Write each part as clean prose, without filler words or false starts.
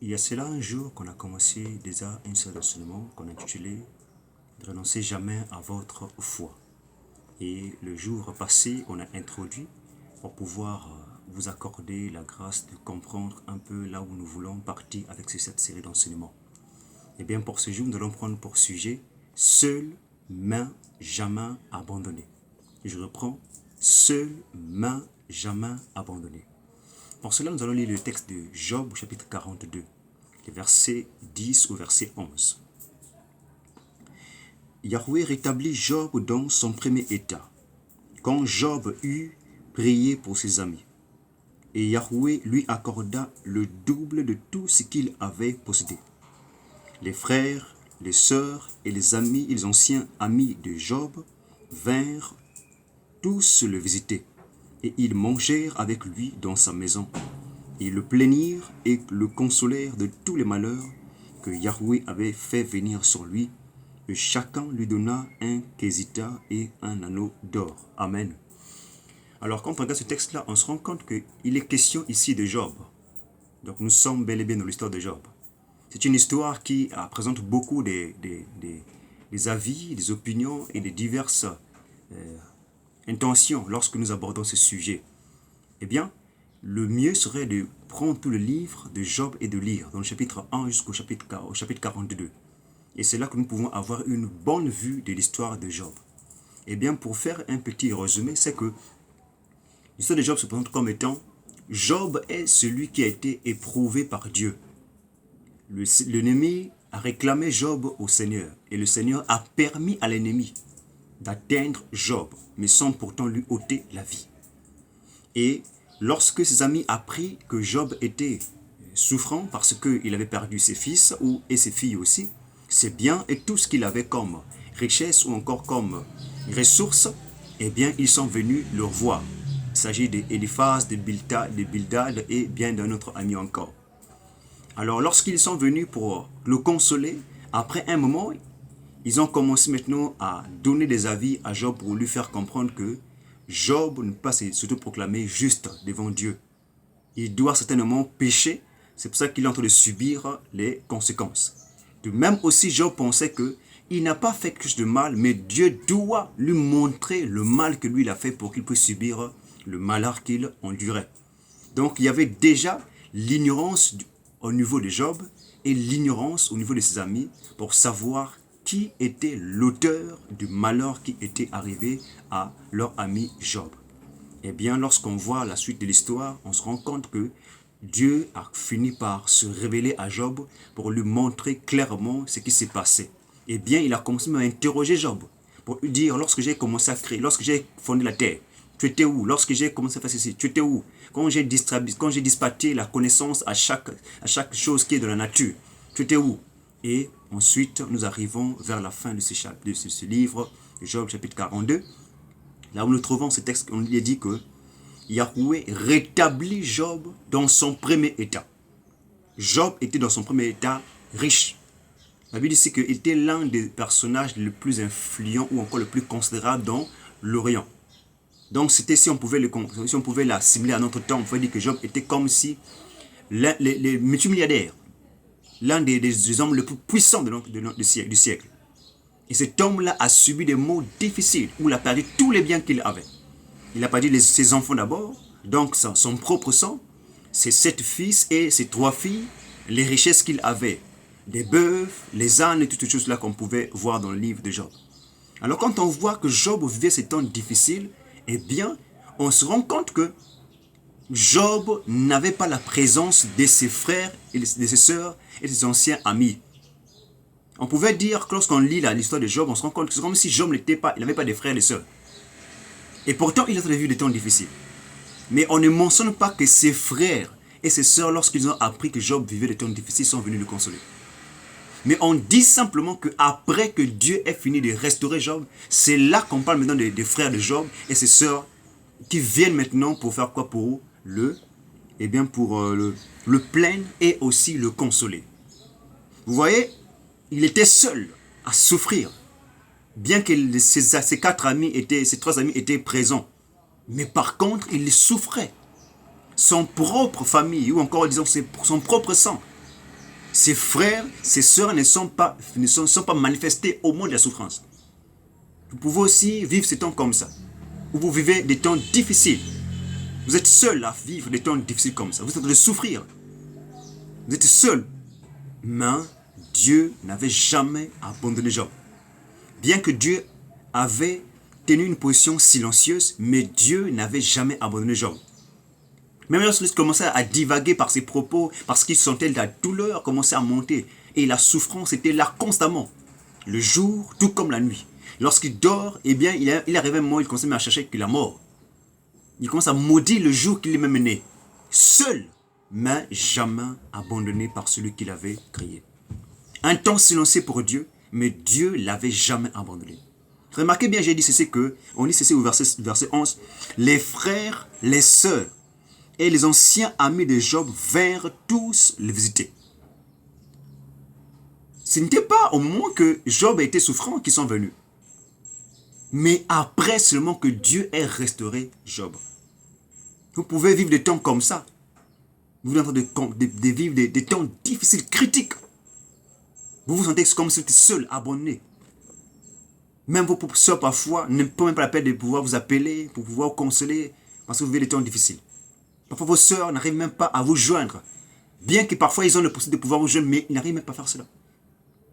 Il y a cela un jour qu'on a commencé déjà une série d'enseignements qu'on a intitulé « Ne renoncez jamais à votre foi ». Et le jour passé, on a introduit pour pouvoir vous accorder la grâce de comprendre un peu là où nous voulons partir avec cette série d'enseignements. Et bien pour ce jour, nous allons prendre pour sujet « Seule main jamais abandonnée ». Je reprends « Seule main jamais abandonnée ». Pour cela, nous allons lire le texte de Job, chapitre 42, les versets 10 au verset 11. Yahweh rétablit Job dans son premier état, quand Job eut prié pour ses amis. Et Yahweh lui accorda le double de tout ce qu'il avait possédé. Les frères, les sœurs et les amis, les anciens amis de Job, vinrent tous le visiter, et ils mangèrent avec lui dans sa maison. Ils le plaignirent et le consolèrent de tous les malheurs que Yahweh avait fait venir sur lui, et chacun lui donna un quesita et un anneau d'or. Amen. Alors quand on regarde ce texte-là, on se rend compte qu'il est question ici de Job. Donc nous sommes bel et bien dans l'histoire de Job. C'est une histoire qui présente beaucoup des avis, des opinions et des diverses intentions lorsque nous abordons ce sujet. Eh bien, le mieux serait de prendre tout le livre de Job et de lire, dans le chapitre 1 jusqu'au chapitre 42. Et c'est là que nous pouvons avoir une bonne vue de l'histoire de Job. Eh bien, pour faire un petit résumé, c'est que l'histoire de Job se présente comme étant Job est celui qui a été éprouvé par Dieu. L'ennemi a réclamé Job au Seigneur, et le Seigneur a permis à l'ennemi d'atteindre Job, mais sans pourtant lui ôter la vie. Et lorsque ses amis apprirent que Job était souffrant parce qu'il avait perdu ses fils et ses filles aussi, ses biens et tout ce qu'il avait comme richesse ou encore comme ressources, eh bien ils sont venus le voir. Il s'agit d'Éliphaz, de Bildad et bien d'un autre ami encore. Alors lorsqu'ils sont venus pour le consoler, après un moment, ils ont commencé maintenant à donner des avis à Job pour lui faire comprendre que Job ne peut pas s'auto-proclamer juste devant Dieu. Il doit certainement pécher, c'est pour ça qu'il est en train de subir les conséquences. De même aussi, Job pensait qu'il n'a pas fait quelque chose de mal, mais Dieu doit lui montrer le mal que lui il a fait pour qu'il puisse subir le malheur qu'il endurait. Donc il y avait déjà l'ignorance au niveau de Job et l'ignorance au niveau de ses amis pour savoir qui était l'auteur du malheur qui était arrivé à leur ami Job. Eh bien, lorsqu'on voit la suite de l'histoire, on se rend compte que Dieu a fini par se révéler à Job pour lui montrer clairement ce qui s'est passé. Eh bien, il a commencé à interroger Job pour lui dire, lorsque j'ai commencé à créer, lorsque j'ai fondé la terre, tu étais où? Lorsque j'ai commencé à faire ceci, tu étais où? Quand j'ai dispatché la connaissance à chaque chose qui est de la nature, tu étais où? Et ensuite, nous arrivons vers la fin de ce livre, Job chapitre 42, là où nous trouvons ce texte, on lui dit que Yahweh rétablit Job dans son premier état. Job était dans son premier état riche. La Bible dit qu'il était l'un des personnages les plus influents ou encore le plus considérable dans l'Orient. Donc c'était, si on pouvait l'assimiler à notre temps, on pouvait dire que Job était comme si les multimilliardaires, l'un des hommes les plus puissants du siècle. Et cet homme-là a subi des maux difficiles, où il a perdu tous les biens qu'il avait. Il a perdu ses enfants d'abord, donc son propre sang, ses 7 fils et ses 3 filles, les richesses qu'il avait, des bœufs, les ânes et toutes ces choses-là qu'on pouvait voir dans le livre de Job. Alors quand on voit que Job vivait ces temps difficiles, eh bien, on se rend compte que Job n'avait pas la présence de ses frères, et de ses sœurs et de ses anciens amis. On pouvait dire que lorsqu'on lit l'histoire de Job, on se rend compte que c'est comme si Job n'avait pas de frères et de sœurs. Et pourtant, il a vécu des temps difficiles. Mais on ne mentionne pas que ses frères et ses sœurs, lorsqu'ils ont appris que Job vivait des temps difficiles, sont venus le consoler. Mais on dit simplement qu'après que Dieu ait fini de restaurer Job, c'est là qu'on parle maintenant des frères de Job et ses sœurs qui viennent maintenant pour faire quoi? Pour le plaindre et aussi le consoler. Vous voyez, il était seul à souffrir, bien que ses 3 amis étaient présents. Mais par contre, il souffrait. Son propre famille, ou encore disons son propre sang, ses frères, ses sœurs ne sont pas manifestés au moment de la souffrance. Vous pouvez aussi vivre ces temps comme ça, où vous vivez des temps difficiles. Vous êtes seul à vivre des temps difficiles comme ça. Vous êtes en train de souffrir. Vous êtes seul. Mais Dieu n'avait jamais abandonné Job. Bien que Dieu avait tenu une position silencieuse, mais Dieu n'avait jamais abandonné Job. Même lorsqu'il commençait à divaguer par ses propos, parce qu'il sentait la douleur commencer à monter, et la souffrance était là constamment, le jour tout comme la nuit. Lorsqu'il dort, eh bien, il arrive un moment, il commence à chercher la mort. Il commence à maudire le jour qu'il est même né. Seul, mais jamais abandonné par celui qu'il avait créé. Un temps silencieux pour Dieu, mais Dieu ne l'avait jamais abandonné. Remarquez bien, j'ai dit ceci que, on dit ceci au verset 11, les frères, les sœurs et les anciens amis de Job vinrent tous le visiter. Ce n'était pas au moment que Job était souffrant qu'ils sont venus, mais après seulement que Dieu ait restauré Job. Vous pouvez vivre des temps comme ça. Vous êtes en train de vivre des temps difficiles, critiques. Vous vous sentez comme si vous étiez seul, abandonné. Même vos soeurs parfois ne prennent même pas la peine de pouvoir vous appeler, pour pouvoir vous consoler, parce que vous vivez des temps difficiles. Parfois vos soeurs n'arrivent même pas à vous joindre. Bien que parfois ils ont le possibilité de pouvoir vous joindre, mais ils n'arrivent même pas à faire cela.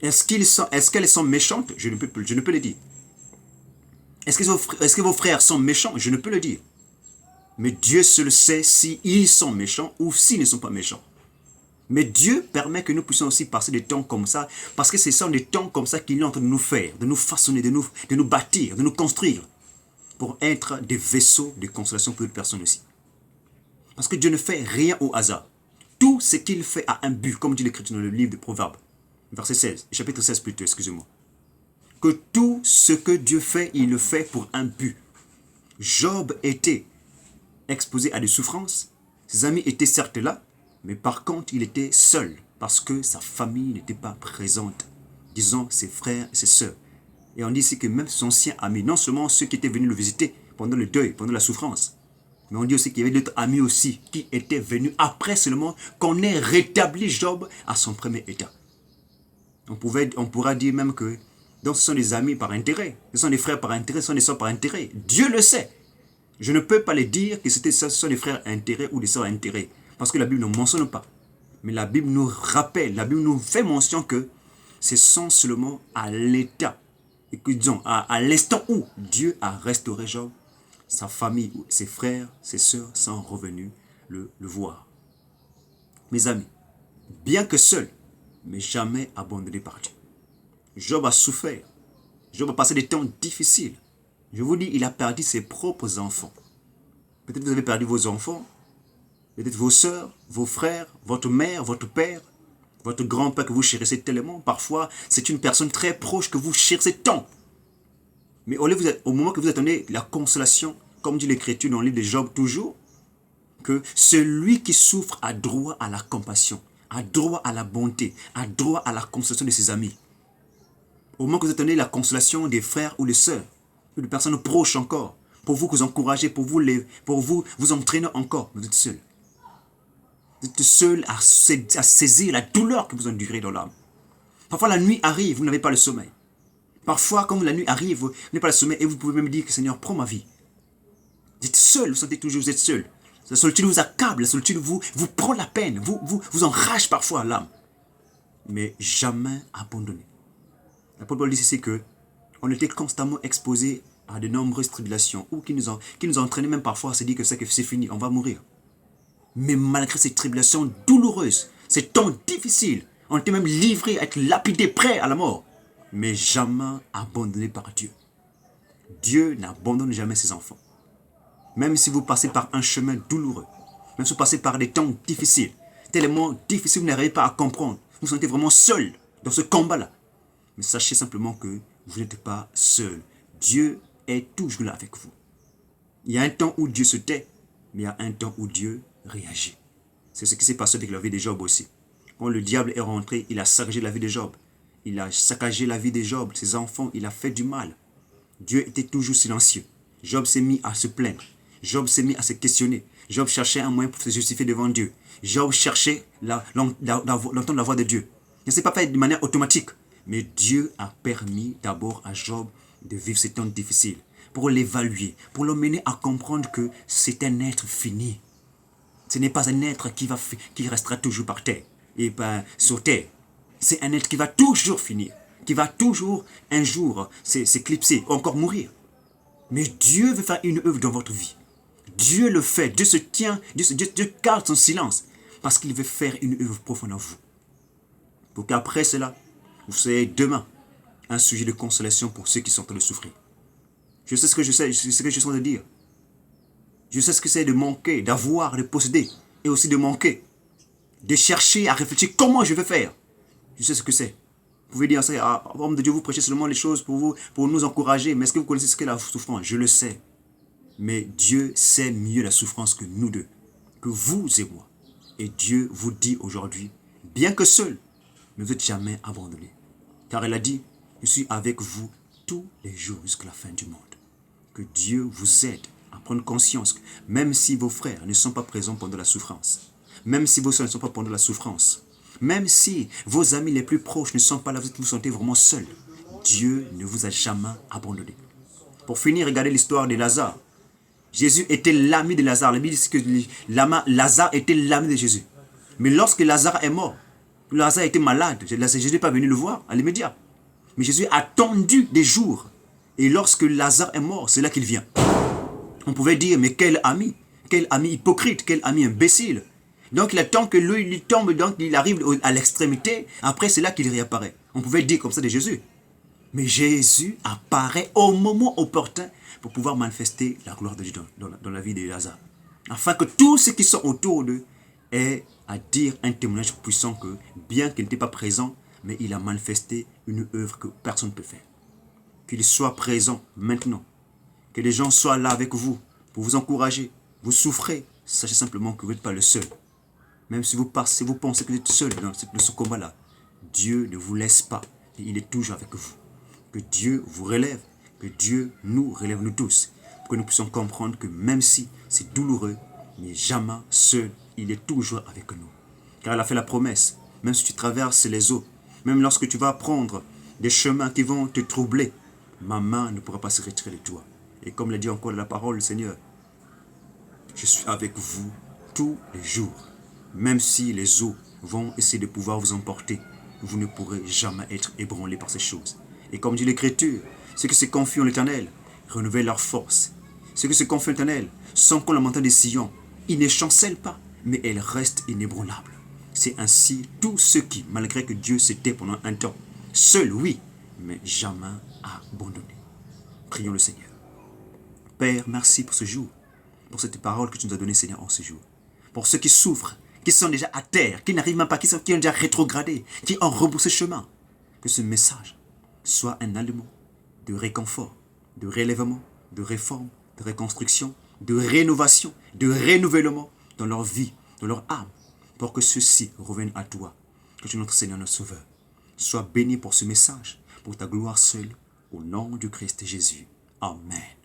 Est-ce qu'elles sont méchantes? Je ne peux le dire. Est-ce que vos frères sont méchants? Je ne peux le dire. Mais Dieu seul sait s'ils sont méchants ou s'ils ne sont pas méchants. Mais Dieu permet que nous puissions aussi passer des temps comme ça, parce que ce sont des temps comme ça qu'il est en train de nous faire, de nous façonner, de nous bâtir, de nous construire, pour être des vaisseaux de consolation pour d'autres personnes aussi. Parce que Dieu ne fait rien au hasard. Tout ce qu'il fait a un but, comme dit l'Écriture dans le livre de Proverbes, verset 16, chapitre 16 plutôt, excusez-moi. Que tout ce que Dieu fait, il le fait pour un but. Job était exposé à des souffrances, ses amis étaient certes là, mais par contre, il était seul parce que sa famille n'était pas présente. Disons, ses frères et ses sœurs. Et on dit ici que même son ancien ami, non seulement ceux qui étaient venus le visiter pendant le deuil, pendant la souffrance, mais on dit aussi qu'il y avait d'autres amis aussi qui étaient venus après seulement qu'on ait rétabli Job à son premier état. On pourra dire même que donc ce sont des amis par intérêt, ce sont des frères par intérêt, ce sont des sœurs par intérêt. Dieu le sait. Je ne peux pas les dire que ce sont des frères intérêts ou des sœurs intérêts. Parce que la Bible ne mentionne pas. Mais la Bible nous rappelle, la Bible nous fait mention que ce sont seulement à l'état, et que disons, à l'instant où Dieu a restauré Job, sa famille, ses frères, ses sœurs sont revenus le voir. Mes amis, bien que seul, mais jamais abandonné par Dieu. Job a souffert. Job a passé des temps difficiles. Je vous dis, il a perdu ses propres enfants. Peut-être vous avez perdu vos enfants, peut-être vos sœurs, vos frères, votre mère, votre père, votre grand-père que vous chérissez tellement. Parfois, c'est une personne très proche que vous chérissez tant. Mais au moment que vous attendez la consolation, comme dit l'Écriture dans le livre de Job toujours, que celui qui souffre a droit à la compassion, a droit à la bonté, a droit à la consolation de ses amis. Au moment que vous attendez la consolation des frères ou des sœurs, ou de personnes proches encore, pour vous encourager, pour vous entraîner encore, vous êtes seul. Vous êtes seul à saisir la douleur que vous endurez dans l'âme. Parfois la nuit arrive, vous n'avez pas le sommeil. Parfois, quand la nuit arrive, vous n'avez pas le sommeil et vous pouvez même dire que Seigneur, prends ma vie. Vous êtes seul, vous sentez toujours que vous êtes seul. La solitude vous accable, la solitude vous prend la peine, vous enrage parfois l'âme. Mais jamais abandonné. L'apôtre Paul dit ici que on était constamment exposés à de nombreuses tribulations ou qui nous entraînaient même parfois à se dire que c'est fini, on va mourir. Mais malgré ces tribulations douloureuses, ces temps difficiles, on était même livré à être lapidé, prêt à la mort. Mais jamais abandonné par Dieu. Dieu n'abandonne jamais ses enfants. Même si vous passez par un chemin douloureux, même si vous passez par des temps difficiles, tellement difficiles, vous n'arrivez pas à comprendre. Vous vous sentez vraiment seul dans ce combat-là. Mais sachez simplement que vous n'êtes pas seul. Dieu est toujours là avec vous. Il y a un temps où Dieu se tait, mais il y a un temps où Dieu réagit. C'est ce qui s'est passé avec la vie de Job aussi. Quand le diable est rentré, il a saccagé la vie de Job. Il a saccagé la vie de Job, ses enfants, il a fait du mal. Dieu était toujours silencieux. Job s'est mis à se plaindre. Job s'est mis à se questionner. Job cherchait un moyen pour se justifier devant Dieu. Job cherchait l'entendre la voix de Dieu. Il ne s'est pas fait de manière automatique. Mais Dieu a permis d'abord à Job de vivre ces temps difficiles pour l'évaluer, pour le mener à comprendre que c'est un être fini. Ce n'est pas un être qui restera toujours par terre et sur terre. C'est un être qui va toujours finir, qui va toujours un jour s'éclipser, encore mourir. Mais Dieu veut faire une œuvre dans votre vie. Dieu le fait, Dieu se tient, Dieu garde son silence parce qu'il veut faire une œuvre profonde en vous. Pour qu'après cela, vous soyez demain un sujet de consolation pour ceux qui sont en train de souffrir. Je sais ce que je sais, je sais ce que je suis en train de dire. Je sais ce que c'est de manquer, d'avoir, de posséder, et aussi de manquer. De chercher à réfléchir comment je vais faire. Je sais ce que c'est. Vous pouvez dire ça, homme de Dieu, vous prêchez seulement les choses pour nous encourager. Mais est-ce que vous connaissez ce qu'est la souffrance? Je le sais. Mais Dieu sait mieux la souffrance que nous deux, que vous et moi. Et Dieu vous dit aujourd'hui, bien que seul, ne vous êtes jamais abandonné. Car il a dit, je suis avec vous tous les jours jusqu'à la fin du monde. Que Dieu vous aide à prendre conscience que même si vos frères ne sont pas présents pendant la souffrance, même si vos soeurs ne sont pas pendant la souffrance, même si vos amis les plus proches ne sont pas là, vous vous sentez vraiment seul, Dieu ne vous a jamais abandonné. Pour finir, regardez l'histoire de Lazare. Jésus était l'ami de Lazare. La Bible dit que Lazare était l'ami de Jésus. Mais lorsque Lazare est mort, Lazare était malade, Jésus n'est pas venu le voir à l'immédiat. Mais Jésus a attendu des jours. Et lorsque Lazare est mort, c'est là qu'il vient. On pouvait dire, mais quel ami hypocrite, quel ami imbécile. Donc il attend que lui il tombe, donc il arrive à l'extrémité, après c'est là qu'il réapparaît. On pouvait dire comme ça de Jésus. Mais Jésus apparaît au moment opportun pour pouvoir manifester la gloire de Dieu dans la vie de Lazare. Afin que tous ceux qui sont autour d'eux aient à dire un témoignage puissant que, bien qu'il n'était pas présent, mais il a manifesté une œuvre que personne ne peut faire. Qu'il soit présent maintenant. Que les gens soient là avec vous pour vous encourager. Vous souffrez, sachez simplement que vous n'êtes pas le seul. Même si vous pensez que vous êtes seul dans ce combat-là, Dieu ne vous laisse pas. Et il est toujours avec vous. Que Dieu vous relève, que Dieu nous relève nous tous. Pour que nous puissions comprendre que même si c'est douloureux, mais jamais seul, il est toujours avec nous. Car il a fait la promesse, même si tu traverses les eaux, même lorsque tu vas prendre des chemins qui vont te troubler, ma main ne pourra pas se retirer de toi. Et comme l'a dit encore la parole du Seigneur, je suis avec vous tous les jours. Même si les eaux vont essayer de pouvoir vous emporter, vous ne pourrez jamais être ébranlés par ces choses. Et comme dit l'Écriture, ceux qui se confient en l'Éternel renouvellent leur force. Ceux qui se confient en l'Éternel sont comme la montagne de Sion. Ils ne chancellent pas, mais elles restent inébranlables. C'est ainsi tous ceux qui, malgré que Dieu s'était pendant un temps, seul oui, mais jamais abandonné. Prions le Seigneur. Père, merci pour ce jour, pour cette parole que tu nous as donnée, Seigneur, en ce jour. Pour ceux qui souffrent, qui sont déjà à terre, qui n'arrivent même pas, qui ont déjà rétrogradé, qui ont rebroussé chemin. Que ce message soit un aliment de réconfort, de relèvement, de réforme, de reconstruction, de rénovation, de renouvellement dans leur vie, dans leur âme, pour que ceux-ci reviennent à toi. Que tu es notre Seigneur, notre Sauveur. Sois béni pour ce message, pour ta gloire seule, au nom du Christ Jésus. Amen.